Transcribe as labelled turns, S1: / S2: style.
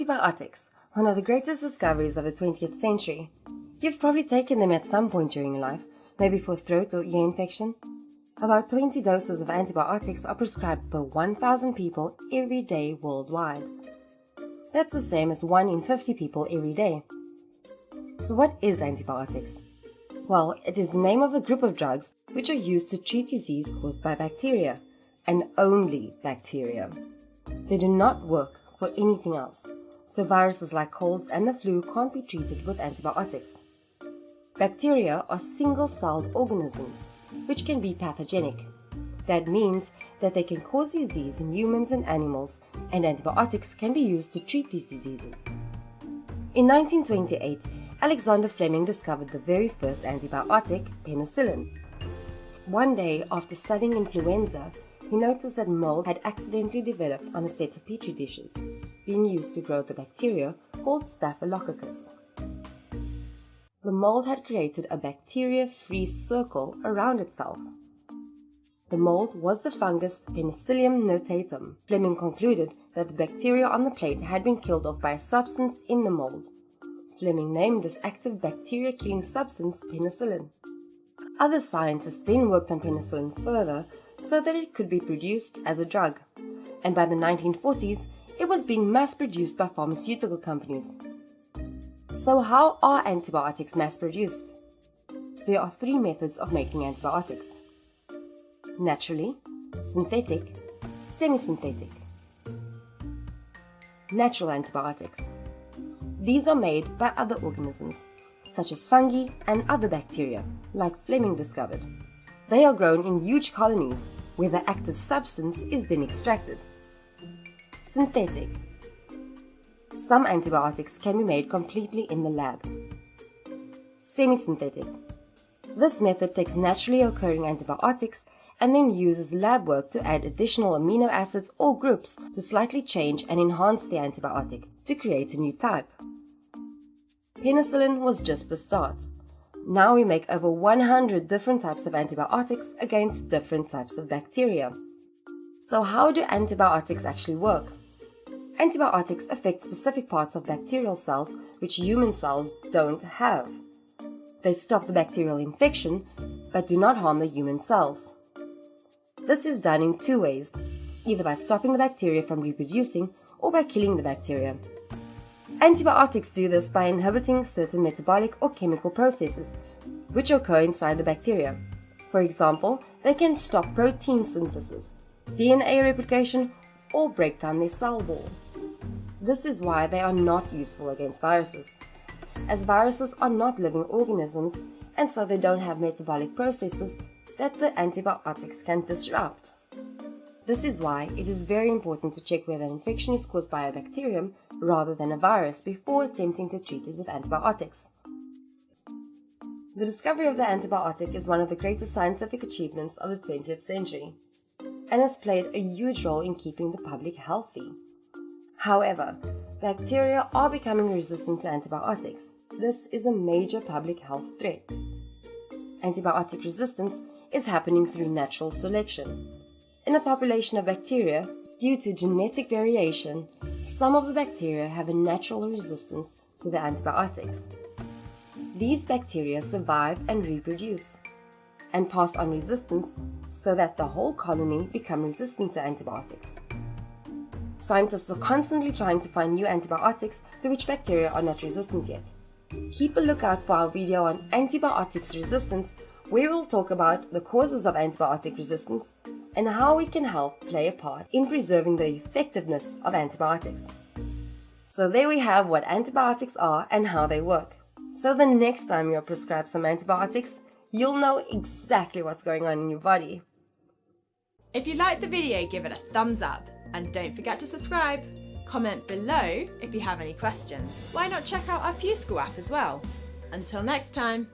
S1: Antibiotics, one of the greatest discoveries of the 20th century. You've probably taken them at some point during your life, maybe for throat or ear infection. About 20 doses of antibiotics are prescribed per 1,000 people every day worldwide. That's the same as 1 in 50 people every day. So what is antibiotics? Well, it is the name of a group of drugs which are used to treat disease caused by bacteria, and only bacteria. They do not work for anything else, so viruses like colds and the flu can't be treated with antibiotics. Bacteria are single-celled organisms, which can be pathogenic. That means that they can cause disease in humans and animals, and antibiotics can be used to treat these diseases. In 1928, Alexander Fleming discovered the very first antibiotic, penicillin. One day, after studying influenza, he noticed that mold had accidentally developed on a set of petri dishes, being used to grow the bacteria called Staphylococcus. The mold had created a bacteria-free circle around itself. The mold was the fungus Penicillium notatum. Fleming concluded that the bacteria on the plate had been killed off by a substance in the mold. Fleming named this active bacteria-killing substance penicillin. Other scientists then worked on penicillin further so that it could be produced as a drug, and by the 1940s, it was being mass-produced by pharmaceutical companies. So how are antibiotics mass-produced? There are 3 methods of making antibiotics: naturally, synthetic, semi-synthetic. Natural antibiotics. These are made by other organisms, such as fungi and other bacteria, like Fleming discovered. They are grown in huge colonies, where the active substance is then extracted. Synthetic. Some antibiotics can be made completely in the lab. Semi-synthetic. This method takes naturally occurring antibiotics and then uses lab work to add additional amino acids or groups to slightly change and enhance the antibiotic to create a new type. Penicillin was just the start. Now we make over 100 different types of antibiotics against different types of bacteria. So how do antibiotics actually work? Antibiotics affect specific parts of bacterial cells which human cells don't have. They stop the bacterial infection, but do not harm the human cells. This is done in 2 ways, either by stopping the bacteria from reproducing or by killing the bacteria. Antibiotics do this by inhibiting certain metabolic or chemical processes which occur inside the bacteria. For example, they can stop protein synthesis, DNA replication, or break down their cell wall. This is why they are not useful against viruses, as viruses are not living organisms and so they don't have metabolic processes that the antibiotics can disrupt. This is why it is very important to check whether an infection is caused by a bacterium rather than a virus before attempting to treat it with antibiotics. The discovery of the antibiotic is one of the greatest scientific achievements of the 20th century and has played a huge role in keeping the public healthy. However, bacteria are becoming resistant to antibiotics. This is a major public health threat. Antibiotic resistance is happening through natural selection. In a population of bacteria, due to genetic variation, some of the bacteria have a natural resistance to the antibiotics. These bacteria survive and reproduce, and pass on resistance so that the whole colony become resistant to antibiotics. Scientists are constantly trying to find new antibiotics to which bacteria are not resistant yet. Keep a lookout for our video on antibiotics resistance, where we'll talk about the causes of antibiotic resistance and how we can help play a part in preserving the effectiveness of antibiotics. So there we have what antibiotics are and how they work. So the next time you're prescribed some antibiotics, you'll know exactly what's going on in your body.
S2: If you liked the video, give it a thumbs up and don't forget to subscribe. Comment below if you have any questions. Why not check out our FewSchool app as well? Until next time.